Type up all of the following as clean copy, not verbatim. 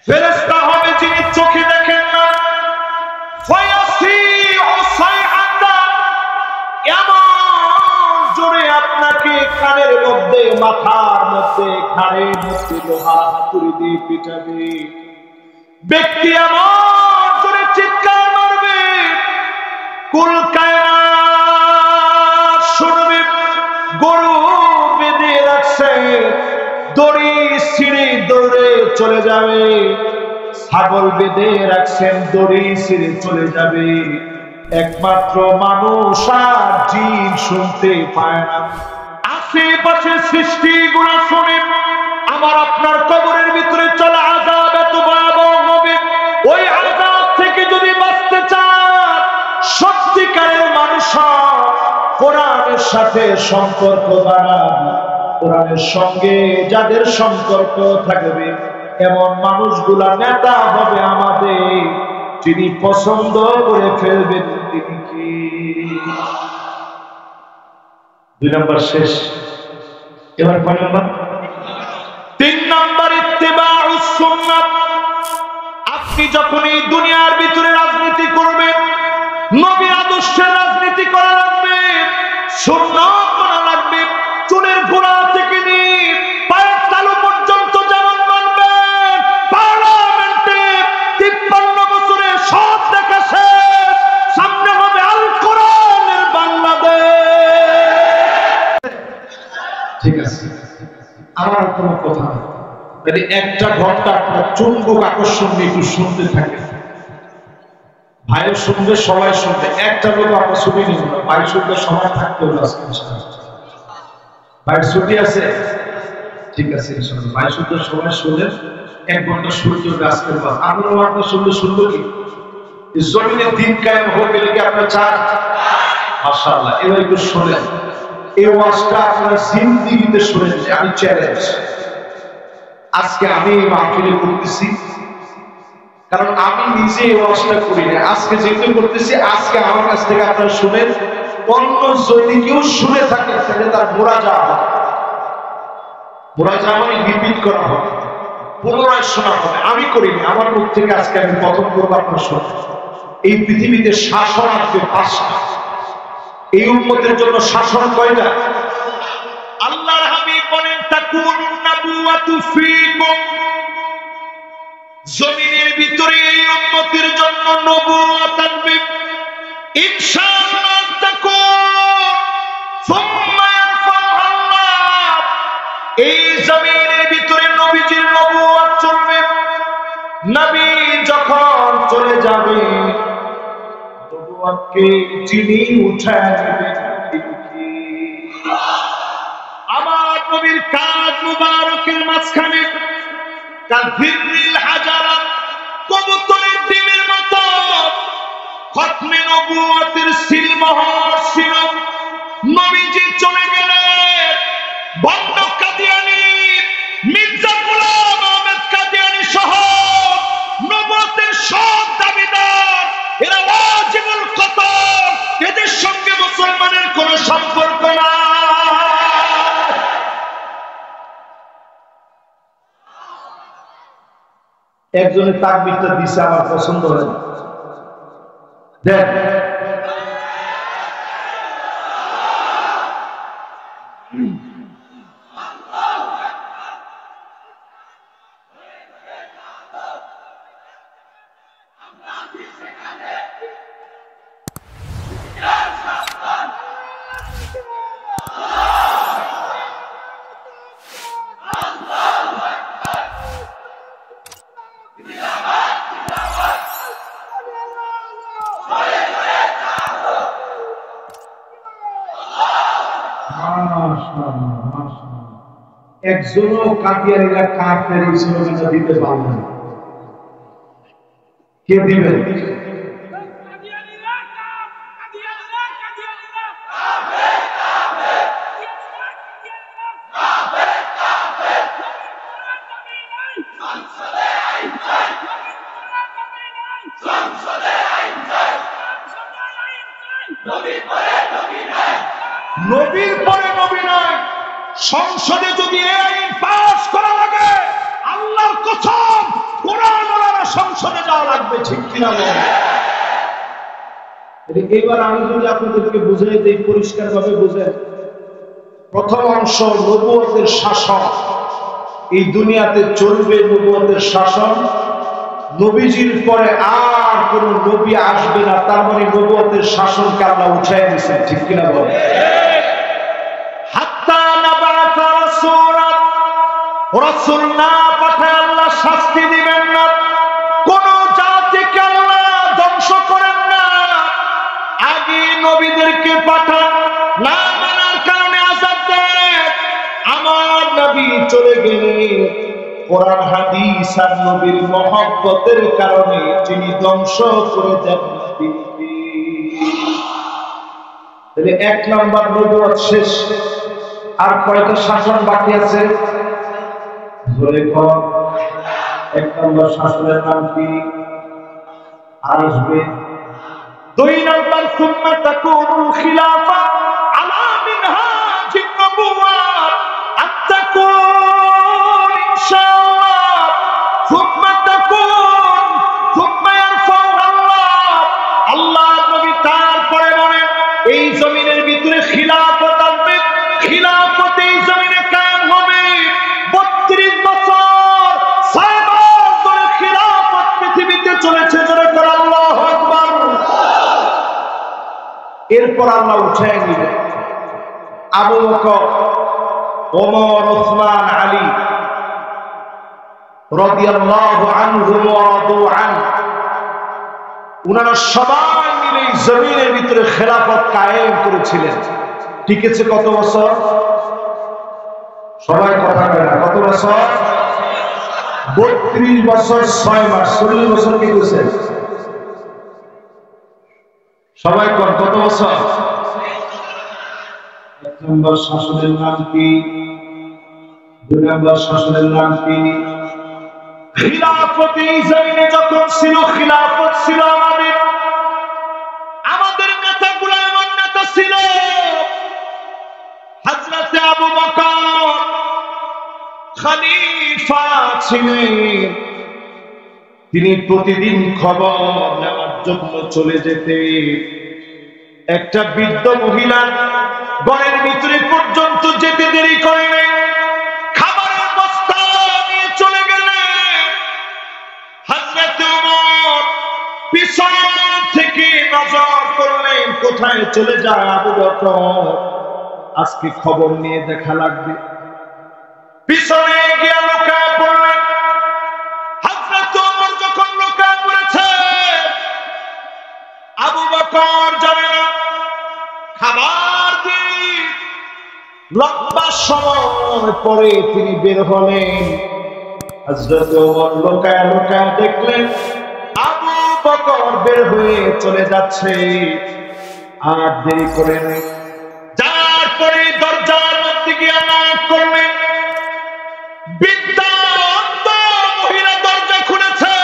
ফেরেশতা হবে যিনি চোখে দেখেন না, ফায়াসিউ সাইহাতান, এমন জোরে আপনাকে কানের মধ্যে, মাথার মধ্যে, ঘাড়ের মধ্যে লোহা হাতুড়ি দিয়ে পিটাবে। ব্যক্তি এমন জোরে চিৎকার মারবে, কুল কায়নাত শুনবে। গরু বেঁধে রাখছে, দড়ি ছিঁড়ে দৌড়ে চলে যাবে। ছাগল বেঁধে রাখছেন, দড়ি ছিঁড়ে চলে যাবে। একমাত্র মানুষ আর জিন শুনতে পায় না। আশেপাশে সৃষ্টিগুলো শুনে আমার আপনার কবরের ভিতরে চলা আযাব এত ভয়াবহ হবে। ওই আযাব থেকে যদি বাঁচতে চান, সত্যিকারের মানুষ কোরআনের সাথে সম্পর্ক বাড়ান। কোরআনের সঙ্গে যাদের সম্পর্ক থাকবে, এমন মানুষগুলা নেতা হবে আমাদের, যিনি পছন্দ করে ফেলবেন। তিনি কি? 2 নম্বর শেষ। এবার কয় নম্বর? 3 নম্বর ইত্তিবাউস সুন্নাত। আপনি যখন এই দুনিয়ার ভিতরে রাজনীতি করবেন, নবীর আদর্শের রাজনীতি করা লাগবে, সুন্নাত মানা লাগবে। চুলের গোড়া থেকে নিয়ে পায়ের তালু পর্যন্ত যেমন মানবেন। পার্লামেন্টে 53 বছরে সব দেখা শেষ, সামনে হবে আল কোরআনের বাংলাদেশ। ঠিক আছে, আমার কোনো কথা নেই। তাহলে 1টা ঘন্টা আপনার চুম্বক আকর্ষণ নিয়ে একটু শুনতে থাকে। ভাইও শুনবে, সবাই শুনবে। একটা লোক আমরা ছুটি নিব না, ভাই শুনবে, সময় থাকতে হবে। ভাই ছুটি আছে? ঠিক আছে, ভাই শুনতে সবাই শুনলেন। 1 ঘন্টা সূর্য আজকের বাস আমরা ওয়ার্ডটা শুনলে শুনবো কি? জমিনে দিন কায়েম হয়ে গেলে কি আপনার চান? মাশাআল্লাহ। এবার একটু শোনেন, এই ওয়াজটা আপনার জিন্দেগিতে শুনেন। আমি চ্যালেঞ্জ, আজকে আমি এই মাহফিলে করতেছি, কারণ আমি নিজে এই ওয়াজটা করি না। আজকে যেহেতু করতেছি, আজকে আমার কাছ থেকে আপনারা শুনেন। অন্য যদি কেউ শুনে থাকে, তাহলে তার মুরাজা হবে। মুরাজা মানে রিপিট করা হবে, পুনরায় শোনা হবে। আমি করিনি, আমার মুখ থেকে আজকে আমি প্রথম করবো, আপনার শুনে। এই পৃথিবীতে শাসন আসবে 5টা। এই উম্মতের জন্য শাসন কয়টা? আল্লাহর হাবিব বলেন, তাকুনুন নাবুওয়াতু ফীকুম, জমিনের ভিতরে এই উম্মতের জন্য নবুয়ত আসবে। ইনশাআল্লাহ তাকুন সুম্মা ইয়ারফাউল্লাহ, এই জমিনের ভিতরে নবীজির নবুয়ত চলবে। নবী যখন চলে যাবে, নবুয়তকে যিনি উঠায় নেবেন। আমার নবীর কাজ মুবারকের মাঝখানে কাযিরিল হাজারাত, কবুতরের ডিমের মতো খতমে নবুয়তের সিলমোহর ছিল। নবীজি চলে গেলেন, বন্ড কাদিয়ানী মির্জা গোলাম আহমেদ কাদিয়ানী সহ নবুয়তের সব দাবিদার, এরা ওয়াজিবুল কতল, এদের সঙ্গে মুসলমানের কোনো সম্পর্ক না। একজনের তাকবীরটা দিছে, আমার পছন্দ হয়। দেখ, একজনও কাদিয়ানীরা কাফের এই স্লোগানটা দিতে পারবে না। কে দিবে? নবীর পরে নবী নাই। সংসদে যদি এই আইন পাস করা লাগে, আল্লাহর কসম, কোরআন দেওয়া লাগবে, ঠিক কিনা বলেন? এবার আমি যদি আপনাদেরকে বুঝাই দিই, পরিষ্কার ভাবে বুঝেন। প্রথম অংশ নবুয়তের শাসন, এই দুনিয়াতে চলবে নবুয়তের শাসন। নবীজির পরে আর কোন নবী আসবে না, তার মানে নবুয়তের শাসনকে আল্লাহ উঠাই দিয়েছেন, ঠিক কিনা বলেন? হাত্তা নাবাতা রাসূলা, রাসূল না পাঠায় আল্লাহ শাস্তি দিবেন না, কোন জাতিকে আল্লাহ ধ্বংস করেন না। আগে নবীদেরকে পাঠান, না মানার কারণে আযাব দেন। আমার নবী চলে গেলে কোরআন হাদিস আর নবীর মহব্বতের কারণে যিনি ধ্বংস করে দেন, তাহলে 1 নম্বর নবুয়ত শেষ। আর কয়টা শাসন বাকি আছে? বলে কোন 1 নম্বর শাসনের নাম কি? আসবে 2 নম্বর সুম্মা তাকুনুল খিলাফা আলা মিনহাজিন নবুওয়াত আত্তাকুন ইনশাআল্লাহ সুম্মা তাকুন সুম্মা ইয়ারফাউ আল্লাহ নবী তারপরে বলেন এই জমিনের ভিতরে খিলাফত আসবে, খিলাফত এই জমিনে কায়েম হবে। 32 বছর 6 মাস ধরে খিলাফত পৃথিবীতে চলেছে, জোরে করে আল্লাহু আকবার। এরপর আল্লাহ উঠায় নিলেন আবু বকর, ওমর, ওসমান, আলী রাদিয়াল্লাহু আনহুম ওয়া রাদু আন। উনারা সবাই মিলে জমিনের ভিতরে খেলাফত কায়েম করেছিলেন। টিকেছে কত বছর? সবাই কথা বলে না, কত বছর? 32 বছর 6 মাস, 40 বছর কি করেছে? সবাই কত বছর? 1 নম্বর শাসনের নাম কি? 2 নম্বর শাসনের নাম কি? খিলাফত এই জমিনে যখন ছিল, খিলাফত ছিল আমাদের নেতাগুলো এমন নেতা ছিল। হযরতে আবু বকর খলিফা ছিলেন, তিনি প্রতিদিন খবর নেওয়ার জন্য চলে যেতেন। একটা বৃদ্ধ মহিলা ঘরের ভিতরে পর্যন্ত যেতে দেরি করে নাই, খাবারের বস্তা নিয়ে চলে গেলেন। হযরত ওমর পিছন থেকে নজর করলেন, কোথায় চলে যায় আবু বকর, আজকে খবর নিয়ে দেখা লাগবে। পিছনে গিয়ে লুকায় পড়লেন। হযরত ওমর যখন লুকায় পড়েছে, আবু বকর জানে না, খাবার দিয়ে লম্বা সময় পরে তিনি বের হলেন। হযরত ওমর লুকায় লুকায় দেখলেন আবু বকর বের হয়ে চলে যাচ্ছে। আর দেরি করে নেই, যার পরে দরজার মধ্যে গিয়ে নক করলেন। বৃদ্ধা মহিলা দরজা খুলেছে।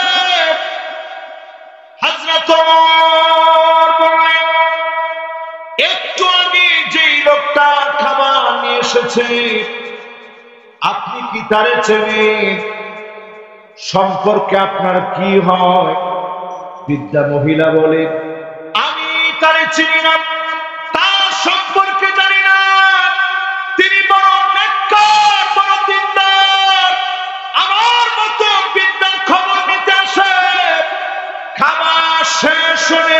হযরত ওমর বললেন, একটু আগে যেই লোকটা খাবার নিয়ে এসেছে, আপনি কি তারে চেনেন? সম্পর্কে আপনার কি হয়? বৃদ্ধা মহিলা বলে, আমি তারে চিনি না, তার সম্পর্কে জানি না। তিনি বড় নেককার, বড় দিনদার। আমার মতো বৃদ্ধার খবর নিতে আসে, খাবার শেষ হলে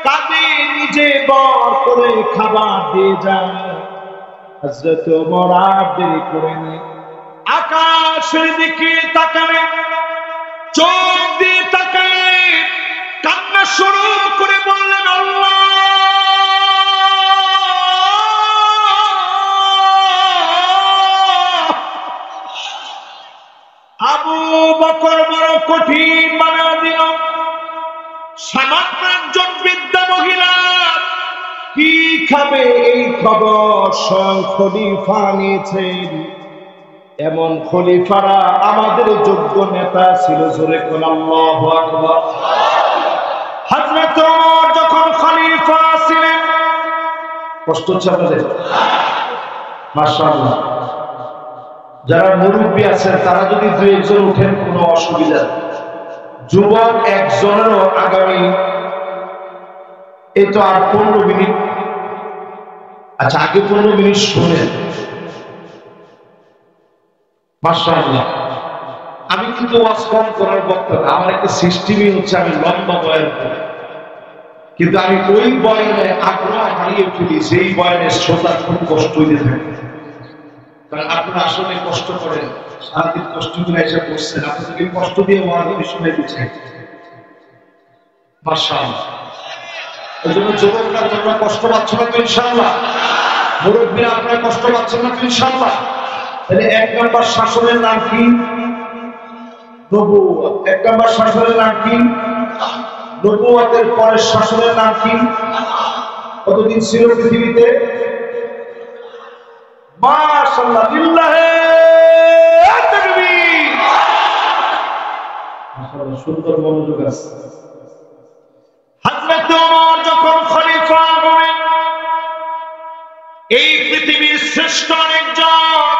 কাঁদে নিজে বর করে খাবার দিয়ে যায়। হযরত ওমর আর দেরি করেন, আকাশের দিকে তাকালেন, চোখ দিয়ে তাকালেন, কান্না শুরু করে বললেন, আল্লাহ আবু বকর বড় কঠিন বানা দিল। সামান্য একজন বৃদ্ধা মহিলা কি খাবে এই খবর স্বয়ং খলিফা নিয়েছেন। এমন খলিফারা আমাদের যোগ্য নেতা ছিল, জোরে কোন আল্লাহু আকবার। হযরত ওমর যখন খলিফা ছিলেন, কষ্ট হচ্ছে আপনাদের? মাশাআল্লাহ, যারা মুরব্বী আছেন তারা যদি 2 একজন উঠেন কোনো অসুবিধা নেই। যুবক একজনেরও আগামী এই তো আর 15 মিনিট, আচ্ছা আগে 15 মিনিট শুনেন। মাশাআল্লাহ, আমি কিন্তু ওয়াজ কম করার বক্তা না, আমার একটা সিস্টেমই হচ্ছে আমি লম্বা বয়ান করি, কিন্তু আমি ওই বয়ানে আগ্রহ হারিয়ে ফেলি সেই বয়ানের শ্রোতার খুব কষ্ট হইতে থাকে। কারণ আপনারা আসলে কষ্ট করেন, সারাদিন কষ্ট করে এসে বসছেন, আপনাদেরকে কষ্ট দিয়ে ওয়াজ শুনে দিচ্ছেন। মাশাআল্লাহ, এই জন্য যুবকরা তোমরা কষ্ট পাচ্ছ না তো ইনশাআল্লাহ? মুরব্বীরা আপনারা কষ্ট পাচ্ছেন না তো ইনশাআল্লাহ? তাহলে 1 নম্বর শাসনের নাম কি? নবুয়ত। 1 নম্বর শাসনের নাম কি? নবুয়তের পরের শাসনের নাম কি? কতদিন ছিল পৃথিবীতে? মাশাআল্লাহ, লিল্লাহে তাকবীর। মাশাআল্লাহ, সুন্দর মনোযোগ আছে। হযরত ওমর যখন খলিফা হলেন, এই পৃথিবীর শ্রেষ্ঠ একজন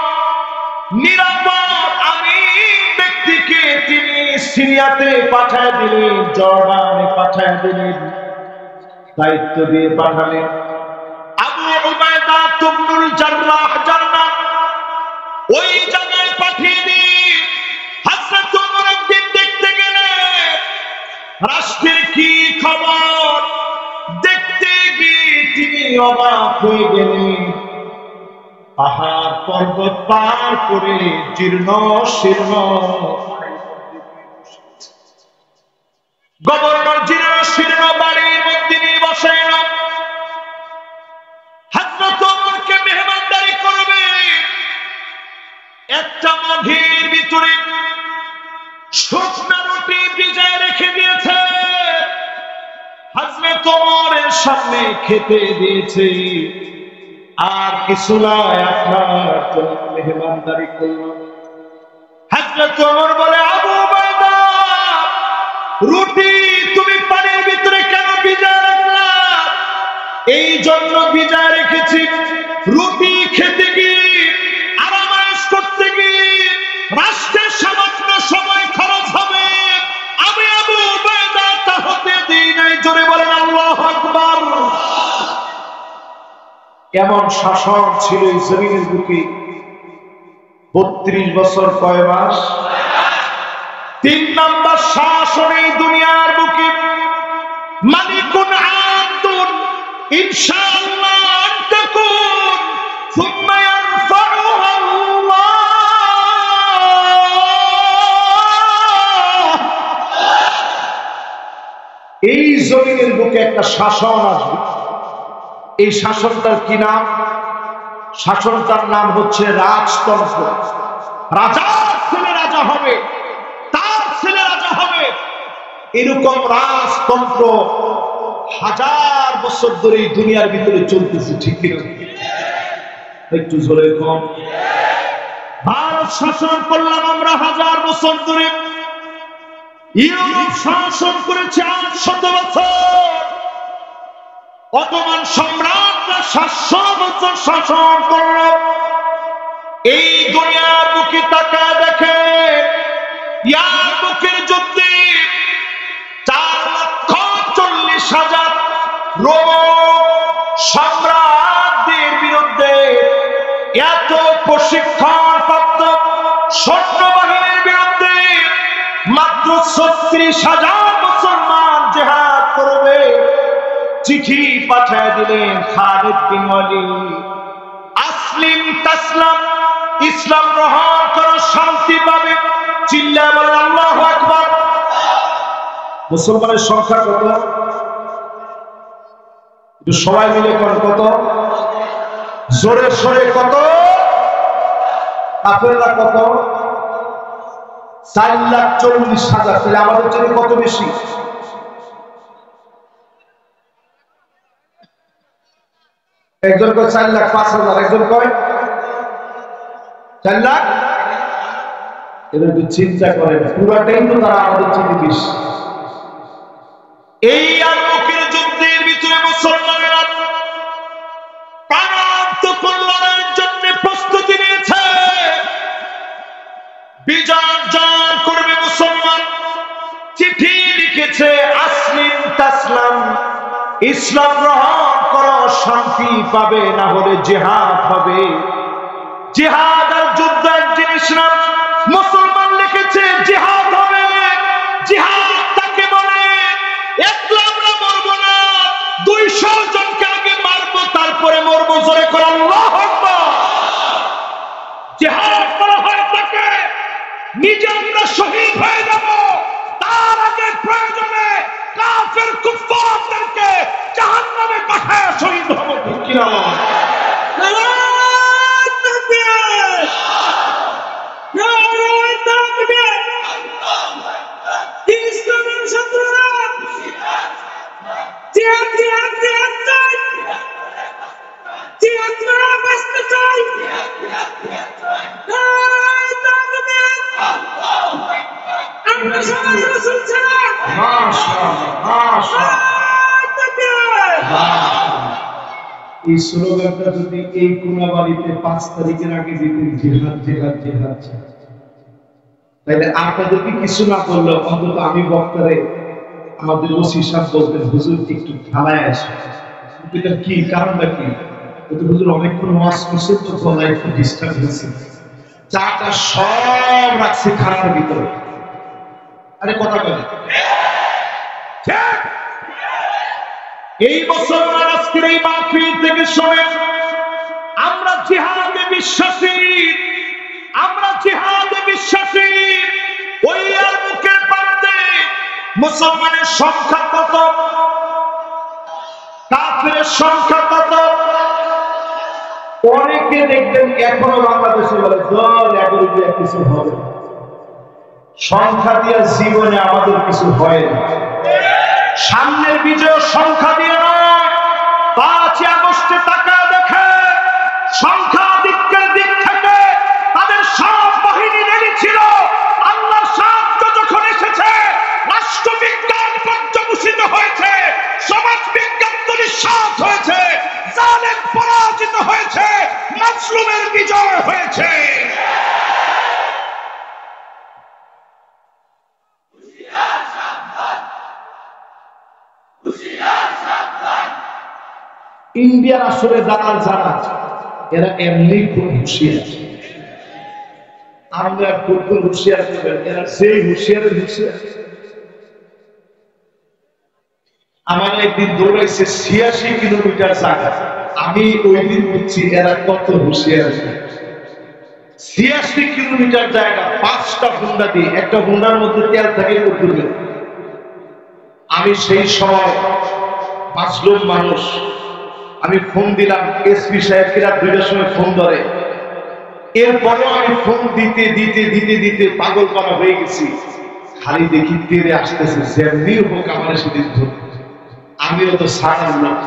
নিরাপদ আমিন ব্যক্তিকে তিনি সিরিয়াতে পাঠায় দিলেন, জর্ডানে পাঠায় দিলেন, দায়িত্ব দিয়ে পাঠালেন। আবু উবাইদা ইবনুল জাররাহ জান্নাত ওই জায়গায় পাঠিয়ে দিন। হযরত ওমর একদিন দেখতে গেলেন রাষ্ট্রের কি খবর, দেখতে গিয়ে তিনি অবাক হয়ে গেলেন। পাহাড় পর্বত পার করে জীর্ণ শীর্ণ গভর্নর জীর্ণ শীর্ণ বাড়ির মধ্যে নিয়ে বসাইল। হযরত ওমরকে মেহমানদারি করবে, একটা মঘের ভিতরে শুকনা রুটি ভিজায় রেখে দিয়েছে, হযরত ওমরের সামনে খেতে দিয়েছে, আর কিছু নয়, আপনার জন্য মেহমানদারি করল। হযরত ওমর বলে, আবু উবাইদা, রুটি তুমি পানির ভিতরে কেন ভিজায় রাখলা? এই জন্য ভিজায় রেখেছি, রুটি খেতে গিয়ে আরামায়েশ করতে গিয়ে রাষ্ট্রের সামান্য সময় খরচ হবে, আমি আবু উবাইদা তা হতে দিই নাই। জোরে বলেন আল্লাহু আকবার। এমন শাসন ছিল এই জমিনের বুকে 32 বছর কয় মাস? 3 নম্বর শাসন এই দুনিয়ার বুকে মালিকুন আদুন ইনশাআল্লাহ আনতাকুন সুম্মা ইয়ারফাউহা আল্লাহ। এই জমিনের বুকে একটা শাসন আসবে। এই শাসনটার কি নাম? শাসনটার নাম হচ্ছে রাজতন্ত্র। রাজার ছেলে রাজা হবে, তার ছেলে রাজা হবে, এরকম রাজতন্ত্র 1000 বছর ধরে এই দুনিয়ার ভিতরে চলতেছে, ঠিক কিনা? একটু জোরে কম। ভারত শাসন করলাম আমরা 1000 বছর ধরে, ইউরোপ শাসন করেছে 800 বছর, অটোমান সম্রাটরা 700 বছর শাসন করল। এই দুনিয়ার বুকে তাকায় দেখে, ইয়ারমুকের যুদ্ধে 4,40,000 রোম সম্রাটদের বিরুদ্ধে এত প্রশিক্ষণ প্রাপ্ত সৈন্যবাহিনীর বিরুদ্ধে মাত্র 36,000 মুসলমান জিহাদ করবে। চিঠি পাঠিয়ে দিলেন খালিদ বিন ওয়ালিদ, আসলিম তাসলাম, ইসলাম গ্রহণ করো, শান্তি পাবে। চিল্লায় বলেন আল্লাহু আকবার। মুসলমানের সংখ্যা কত? একটু সবাই মিলে কোন কত? জোরে সোরে কত? কাফেররা কত? 4,40,000। তাহলে আমাদের জন্য কত বেশি? একজন কয় 4,05,000, একজন কয় 4 লাখ। এবার একটু চিন্তা করেন, পুরাটাই তো তারা আমাদের চেয়ে বেশি। এই ইয়ারমুকের যুদ্ধের ভিতরে মুসলমানেরা প্রাণান্তকর লড়াইয়ের জন্য প্রস্তুতি নিয়েছে। বিজয় অর্জন করবে মুসলমান। চিঠি দিয়েছে আসলিম তাসলাম, ইসলাম গ্রহণ করো শান্তি পাবে, না হলে জিহাদ হবে। জিহাদ আর যুদ্ধ এক জিনিস না। মুসলমান লিখেছে জিহাদ হবে। জিহাদ তাকে বলে একলা আমরা মরবো না, 200 জনকে আগে মারবো তারপরে মরবো। জোরে করে আল্লাহু আকবার। জিহাদ করা হয় তাকে নিজে আমরা শহীদ হয়ে যাব, তার আগে প্রয়োজনে কাফের কুফফারদেরকে জাহান্নামে পাঠায় শহীদ হব। ঠিক কি না? ইসলামের শত্রুরা জিহাদ জিহাদ জিহাদ চাই, জিহাদ করা বাঁচতে চাই। আমরা সবাই রাসূল ছাড়া। মাশাআল্লাহ মাশাআল্লাহ। এই স্লোগানটা যদি এই কোনাবাড়িতে 5 তারিখের আগে দিতেন জিহাদ জিহাদ জিহাদ, তাইলে আপনাদেরকে কিছু না করলে অন্তত আমি বক্তারে আমাদের ওসি সাহেব বলতেন হুজুর একটু থানায় আসে। এটা কি কারণটা কি? হুজুর অনেকক্ষণ ওয়াজ করছে তো গলায় একটু ডিস্টার্ব হয়েছে, চাটা সব রাখছি খানার ভিতরে। আরে কথা বলে এই মুসলমান আজকের এই মাহফিল থেকে শোনেন, আমরা জিহাদে বিশ্বাসী, আমরা জিহাদে বিশ্বাসী। ওই আর মুখের প্রান্তে মুসলমানের সংখ্যা কত, কাফেরের সংখ্যা কত? অনেকে দেখবেন এখনো বাংলাদেশে বলে দল 11 দিয়ে কিছু হবে। সংখ্যা দিয়ে জীবনে আমাদের কিছু হয় না। সামনের বিজয় সংখ্যা দিয়ে নয়। 5 আগস্টে তাকায় দেখে সংখ্যাধিক্যের দিক থেকে তাদের সব বাহিনী রেডি ছিল। আল্লাহ সাহায্য যখন এসেছে, রাষ্ট্রবিজ্ঞান পর্যবসিত হয়েছে, সমাজ বিজ্ঞান নিঃশ্বাস হয়েছে, জালেম পরাজিত হয়েছে, মাজলুমের বিজয় হয়েছে। ইন্ডিয়ার আসলে দালাল যারা, এরা এমনি খুব হুঁশিয়ার। আমরা খুব হুঁশিয়ার করবেন, এরা সেই হুঁশিয়ারের হুঁশিয়ার। আমার একদিন দৌড়াইছে 86 কিলোমিটার জায়গা। আমি ওই দিন বুঝছি এরা কত হুঁশিয়ার। 86 কিলোমিটার জায়গা 5টা হুন্ডা দিয়ে, একটা হুন্ডার মধ্যে তেল থাকে কতগুলো। আমি সেই সময় 5 লোক মানুষ, আমি ফোন দিলাম এসপি সাহেবরা 2টার সময় ফোন ধরে। এরপরেও আমি ফোন দিতে দিতে দিতে দিতে পাগল করা হয়ে গেছি। খালি দেখি তেরে আসতেছে, যেমনি হোক আমার সেদিন ধরে। আমিও তো সারার লোক,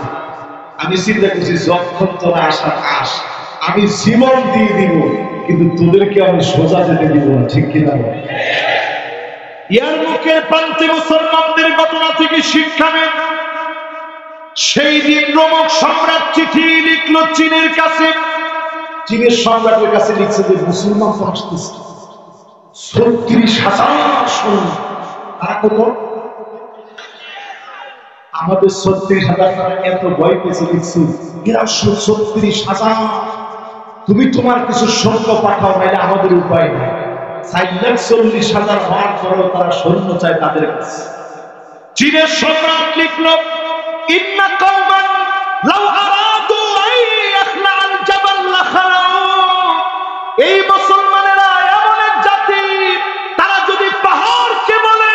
আমি চিন্তা করছি যখন তোরা আসার আস, আমি জীবন দিয়ে দিব, কিন্তু তোদেরকে আমি সোজা যেতে দিব না। ঠিক কিনা? ইয়ার মুখের প্রান্তে মুসলমানদের ঘটনা থেকে শিক্ষা নেন। সেই দিন রোমক সম্রাট চিঠি লিখলো চীনের কাছে। চীনের সম্রাটের কাছে লিখছে যে মুসলমান তো আসতেছে 36,000 সৈন্য। তারা কত? আমাদের 36,000 তারা এত ভয় পেয়েছে লিখছে এরা 36,000। তুমি তোমার কিছু সৈন্য পাঠাও, নাইলে আমাদের উপায় নেই। 4,40,000 হওয়ার পরেও তারা সৈন্য চায় তাদের কাছে। চীনের সম্রাট লিখলো ইন্না কওমান লাউ আরাদু আন ইয়াখলাল জাবাল লাখালাউ। এই মুসলমানেরা এমন এক জাতি, তারা যদি পাহাড়কে বলে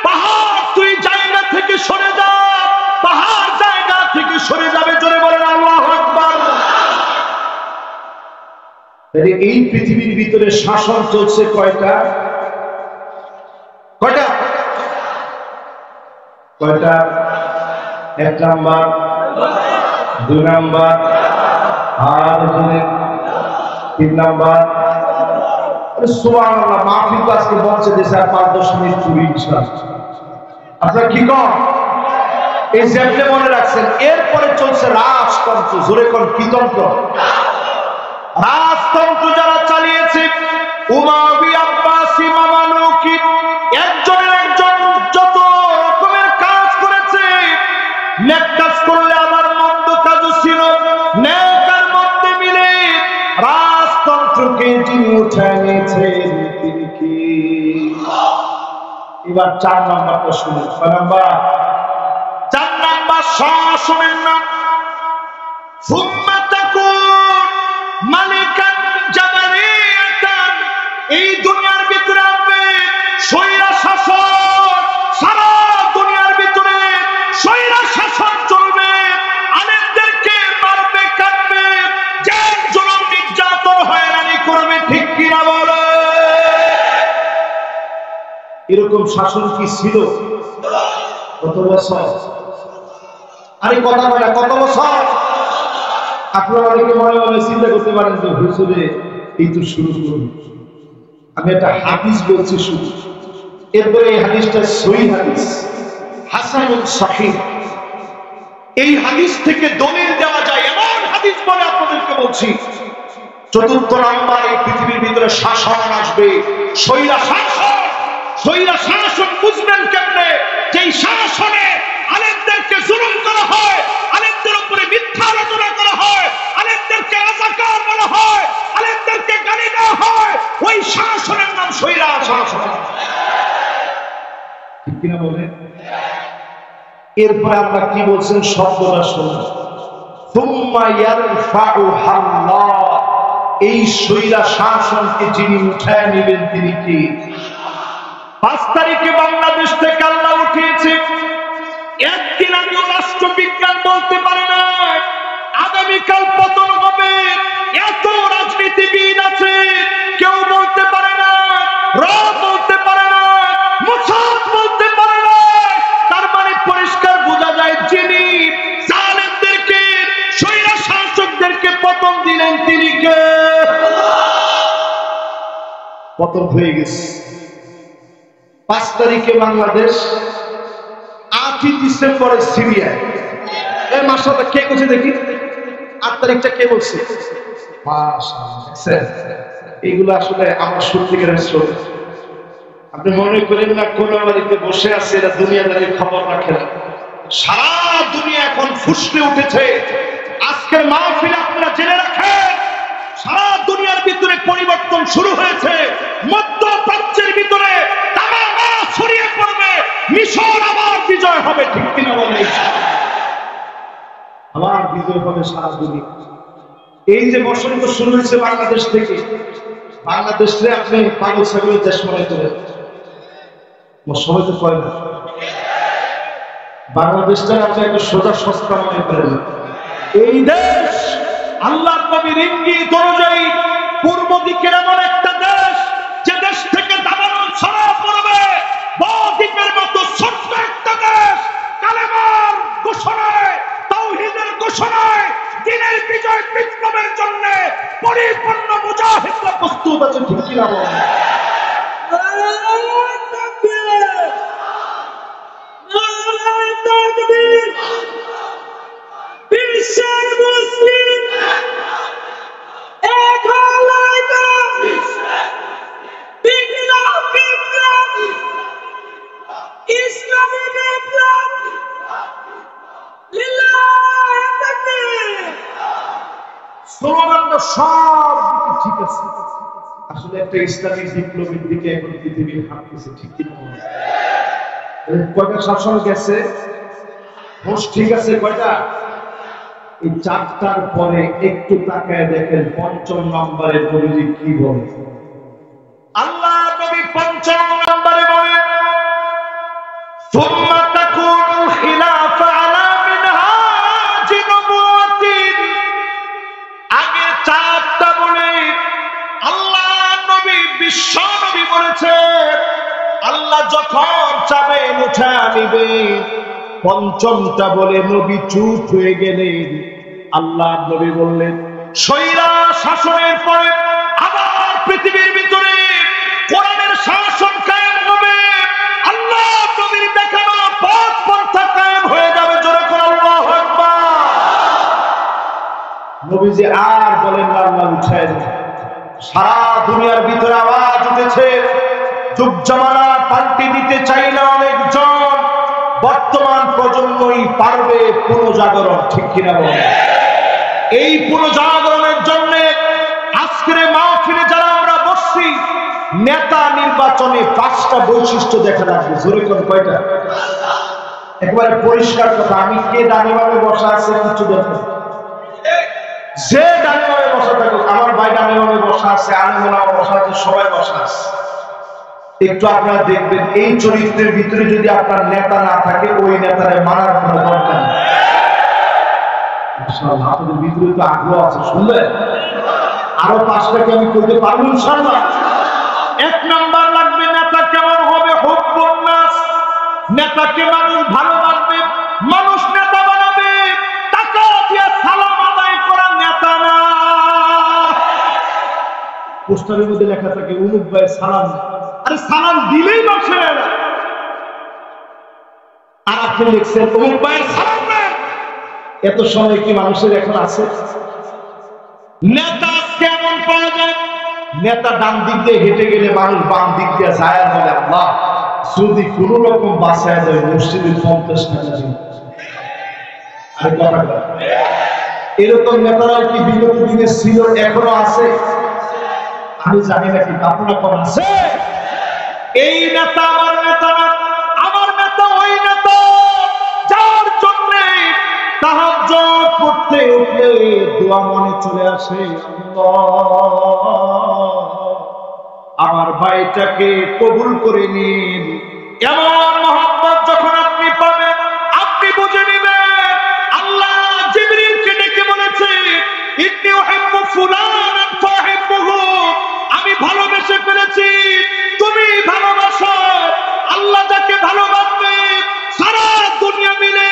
পাহাড় তুই জায়গা থেকে সরে যা, পাহাড় জায়গা থেকে সরে যাবে। জোরে বলেন আল্লাহু আকবার। তাহলে এই পৃথিবীর ভিতরে শাসন চলছে কয়টা? কয়টা? কয়টা? 1 নাম্বার, 2 নাম্বার, আর 3 নাম্বার। সুবহানাল্লাহ। মাহফিল আজকে বলছে যে স্যার 5-10 মিনিট চুরি ইনশাআল্লাহ। আপনারা কি কন? এই যেমনে মনে রাখছেন। এরপরে চলছে রাজতন্ত্র। জোরে কোন কি তন্ত্র? রাজতন্ত্র যারা চালিয়েছে উমাইয়া, আব্বাসি, মামলুকি, একজনের একজন যত রকম রাষ্ট্রকে যিনি উঠায় নিয়েছেন তিনি কি? এবার 4 নাম্বারটা শুনুন। 4 নাম্বার শাসনের নাম সুম্মা তাকুন মালিকান জাবারিয়াতান। এই দুনিয়ার ভিতরে আসবে স্বৈরা শাসন, সারা দুনিয়ার ভিতরে স্বৈরা শাসন চলবে, আলেমদেরকে মারবে, কাটবে, জেল জুলুম নির্যাতন হয়রানি করবে, ঠিক কিনা বলে? এরকম শাসন কি ছিল? কত বছর? আরে কথা বলে কত বছর? আপনারা অনেকে মনে মনে চিন্তা করতে পারেন যে হুজুরে এই তো শুরু করুন। আমি একটা হাদিস বলছি শুধু, এরপরে এই হাদিসটা সহিহ হাদিস, হাসানুন সহিহ। এই হাদিস থেকে দলিল দেওয়া যায় এমন হাদিস বলে আপনাদেরকে বলছি। 4th নাম্বার, এই পৃথিবীর ভিতরে শাসন আসবে, স্বৈরা শাসন। স্বৈরা শাসন বুঝবেন কেমনে? যেই শাসনে আলেমদেরকে জুলুম করা হয়, আলেমদের উপরে মিথ্যা রচনা করা হয়, আলেমদেরকে রাজাকার বলা হয়, আলেমদেরকে গালি দেওয়া হয়, ওই শাসনের নাম স্বৈরা শাসন। ঠিক কিনা বলে? এরপরে আমরা কি বলছেন শব্দটা শুনুন, সুম্মা ইয়ারফাউহা আল্লাহ। এই স্বৈরা শাসনকে যিনি উঠায় নেবেন তিনি কি? 5 তারিখে বাংলাদেশ থেকে আল্লাহ উঠিয়েছে। একদিন আমিও রাষ্ট্রবিজ্ঞান বলতে পারি না, আগামীকাল পতন হবে। এত রাজনীতিবিদ আছে, কেউ বলতে পারে না, র বলতে পারে না, মুসাদ বলতে পারে না। তার মানে পরিষ্কার বোঝা যায় যিনি জালেমদেরকে, স্বৈরা শাসকদেরকে পতন দিলেন তিনি কে? পতন হয়ে গেছে। 5 তারিখে বাংলাদেশ, 8ই ডিসেম্বরে সিরিয়ায়। এই মাসটা কে বলছে দেখি? 8 তারিখটা কে বলছে? এইগুলো আসলে আমার সত্যিকারের শ্রোতা। আপনি মনে করেন না কোন বাড়িতে বসে আছে এরা দুনিয়াদারির খবর রাখে না। সারা দুনিয়া এখন ফুসকে উঠেছে। আজকের মাহফিল আপনারা জেনে রাখেন, সারা দুনিয়ার ভিতরে পরিবর্তন শুরু হয়েছে। মধ্যপ্রাচ্যের ভিতরে তামামা ছড়িয়ে পড়বে, মিশর আবার বিজয় হবে, ঠিক কিনা বলেন? আবার বিজয় হবে সারা দুনিয়া। এই যে বসন্ত শুরু হয়েছে বাংলাদেশ থেকে, বাংলাদেশে আপনি পাগল ছাগলের দেশ মনে করেন, সবাই তো কয় না। বাংলাদেশটা আপনি একটা সোজা সস্তা মনে করেন। এই দেশ আল্লাহর নবীর ইঙ্গিত অনুযায়ী পূর্ব দিকের এমন একটা দেশ, যে দেশ থেকে দাবানল ছড়া পড়বে, বদ্বীপের মতো ছোট্ট একটা দেশ, কালেমার ঘোষণায়, তাওহীদের ঘোষণায়, দ্বীনের বিজয় বিপ্লবের জন্য পরিপূর্ণ মুজাহিদরা প্রস্তুত আছে, ঠিক কিনা বলেন? বিশ্বের মুসলিম এক হলাইকা, বিপ্লব বিপ্লব, ইসলামী বিপ্লব, লিল্লাহি তাকবীর। স্লোগানটা সব দিকে ঠিক আছে, আসলে একটা ইসলামী বিপ্লবের দিকে এখন পৃথিবী হাঁটতেছে, ঠিক কিনা? কয়টা শাসন গেছে, ঠিক আছে কয়টা? এই 4টার পরে একটু তাকায় দেখেন 5ম নম্বরে নবীজি কি বলে। আল্লাহ নবী 5ম নম্বরে বলে, সুম্মা তাকুনু খিলাফা আলা মিনহাজি নবুওয়াতিন। আগে 4টা বলে আল্লাহ নবী, বিশ্ব নবী বলেছেন, আল্লাহ যখন চাবেন উঠা নিবে। 5মটা বলে নবী চুপ হয়ে গেলেন। আল্লাহ নবী বললেন, স্বৈরা শাসনের পরে আবার পৃথিবীর ভিতরে কোরআনের শাসন কায়েম হবে। আল্লাহ নবীর দেখানো পথ পন্থা কায়েম হয়ে যাবে। জোরে করে আল্লাহু আকবার। নবীজি আর বলেন না, আল্লাহ উঠায় দেন। সারা দুনিয়ার ভিতরে আওয়াজ উঠেছে, যুগ জামানা পাল্টে দিতে চাই না অনেকজন, বর্তমান প্রজন্মই পারবে পুনর্জাগরণ, ঠিক কিনা বলেন? এই পুনর্জাগরণের জন্য আজকের মাহফিলে নেতা নির্বাচনে 5টা বৈশিষ্ট্য দেখা লাগবে। জোরে কোন কয়টা? একবারে পরিষ্কার কথা, আমি কে ডানে বামে বসা আছে কিছু দরকার, যে ডানে বামে বসা থাকুক, আমার ভাই ডানে বামে বসা আছে, আলেমরা বসা আছে, সবাই বসা আছে, একটু আপনারা দেখবেন এই চরিত্রের ভিতরে যদি আপনার নেতা না থাকে, ওই নেতারে মানার কোনো দরকার নেই। ইনশাআল্লাহ আপনাদের ভিতরে তো আগ্রহ আছে, শুনলেন? আরো 5টাকে আমি কইতে পারবো ইনশাআল্লাহ। 1 নাম্বার লাগবে, নেতা কেমন হবে? হুব্বুন নাস, নেতাকে মানুষ ভালোবাসবে, মানুষ নেতা বানাবে। টাকা দিয়ে সালাম আদায় করা নেতা না। পোস্টারের মধ্যে লেখা থাকে অমুক ভাই সালাম, আরে সালাম দিলেই বসে, আর আপনি লিখছেন অমুক ভাইয়ের সালাম নেন। এত সময় কি মানুষের এখন আছে? নেতা কেমন পাওয়া যায়? নেতা ডান দিক দিয়ে হেঁটে গেলে মানুষ বাম দিক দিয়ে যায় আর বলে আল্লাহ যদি কোন রকম বাঁচায় যায় মসজিদের 50 টাকা দিন। আরে কথা বল, এরকম নেতারা কি বিগত দিনে ছিল, এখনো আছে? আমি জানি না, কি আপনারা কোন আছে? এই নেতা আমার নেতা না, আমার নেতা ওই নেতা যার জন্য তাহাজ্জুদ পড়তে উঠলে দোয়া মনে চলে আসে, আমার ভাইটাকে কবুল করে নিন। এমন মহব্বত যখন আপনি পাবেন, আপনি বুঝে নেবেন আল্লাহ জিবরিলকে ডেকে বলেছে ইন্নী উহিব্বু ফুলানান ফাহিব্বুহু, আমি ভালোবেসে ফেলেছি, তুমি ভালোবাসো। আল্লাহ যাকে ভালোবাসবে সারা দুনিয়া মিলে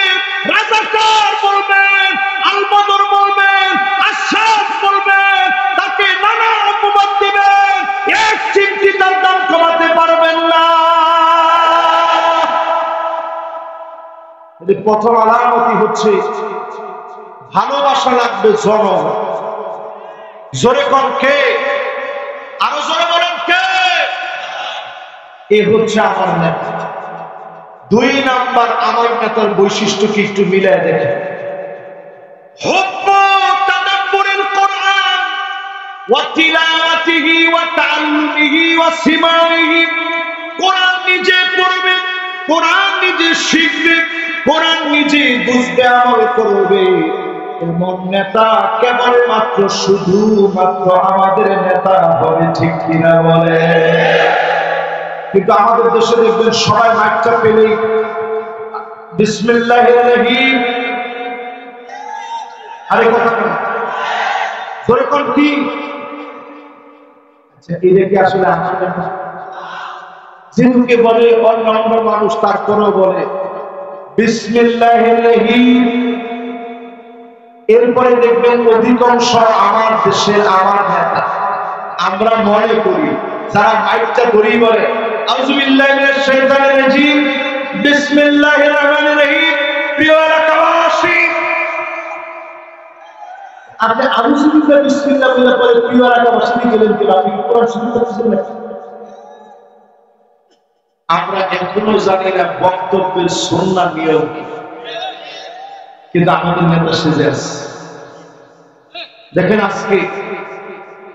রাজাকার বলবেন, আল বদর বলবেন, আশাদ বলবেন, তাকে নানা অপবাদ দিবেন, এক চিমটি তার দাম কমাতে পারবেন না। প্রথম আলামতি হচ্ছে ভালোবাসা লাগবে জনগণ। জোরে কোন কে? আরো জোরে বলেন কে? এ হচ্ছে আমার নেতা। 2 নাম্বার, আমার নেতার বৈশিষ্ট্য কি একটু মিলায় দেখেন। হুব্বু তাদাব্বুরিল কুরআন ওয়া তিলাওয়াতিহি ওয়া তাআল্লুমিহি ওয়া সিমাইহি, কোরআন নিজে পড়বে, কোরআন নিজে শিখবে, কোরআন নিজে বুঝবে, আমল করবে। এমন নেতা কেবলমাত্র শুধুমাত্র আমাদের নেতা হবে, ঠিক কিনা বলে? কিন্তু আমাদের দেশে দেখবেন সবাই মাইকটা পেলেই বিসমিল্লাহির রহিম, আরে কথা বল, ধরে কোন কি? আচ্ছা, এটা কি আসলে আমার নেতা? যেগুলোকে বলে অন্য মানুষ, তারপরেও বলে বিসমিল্লাহির রহিম। এরপরে দেখবেন অধিকাংশ আমার দেশের আমার নেতা, আমরা মনে করি যারা মাইকটা ধরি বলে আউযু বিল্লাহি মিনাশ শাইতানির রাজিম বিসমিল্লাহির রহমানির রহিম, প্রিয় এলাকাবাসী, আপনি আউযু বিল্লাহি বিসমিল্লাহ বলে পরে প্রিয় এলাকাবাসী গেলেন কি? আপনি কোরআন শুরু করতেছেন না? আমরা এখনো জানি না বক্তব্যের সুন্নাহ নিয়ম কি, কিন্তু আমাদের নেতা সেজে আছে। দেখেন আজকে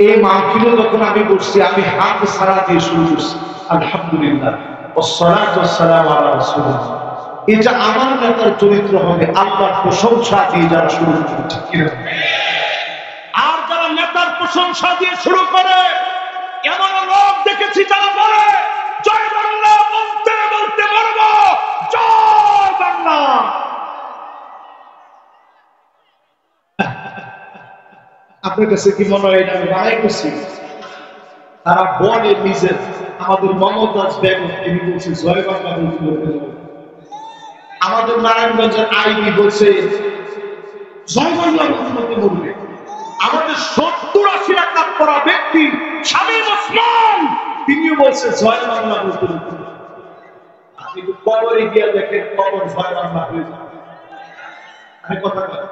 এই মাহফিলে যখন আমি বসছি, আমি হাত ছাড়া দিয়ে শুরু করছি আলহামদুলিল্লাহ ওয়াসসালাতু ওয়াসসালামু আলা রাসূলিল্লাহ। এটা আমার নেতার চরিত্র হবে, আল্লাহর প্রশংসা দিয়ে যারা শুরু করবে, ঠিক কিনা? আর যারা নেতার প্রশংসা দিয়ে শুরু করে, এমন লোক দেখেছি যারা বলে জয় বাংলা, বলতে বলতে মরবো, জয় বাংলা। আপনার কাছে কি মনে হয় এটা আমি বানাই করছি? তারা বলে নিজের, আমাদের মমতাজ বেগম তিনি বলছে জয় বাংলা বলতে, আমাদের নারায়ণগঞ্জের আইনি বলছে জয় বাংলা বলতে বলবে। আমাদের 70-80 লাখ পড়া ব্যক্তি শামীম ওসমান তিনিও বলছে জয় বাংলা বলতে বলতে। আপনি কবরে গিয়া দেখেন, কবর জয় বাংলা হয়ে যাবে। আমি কথা বলি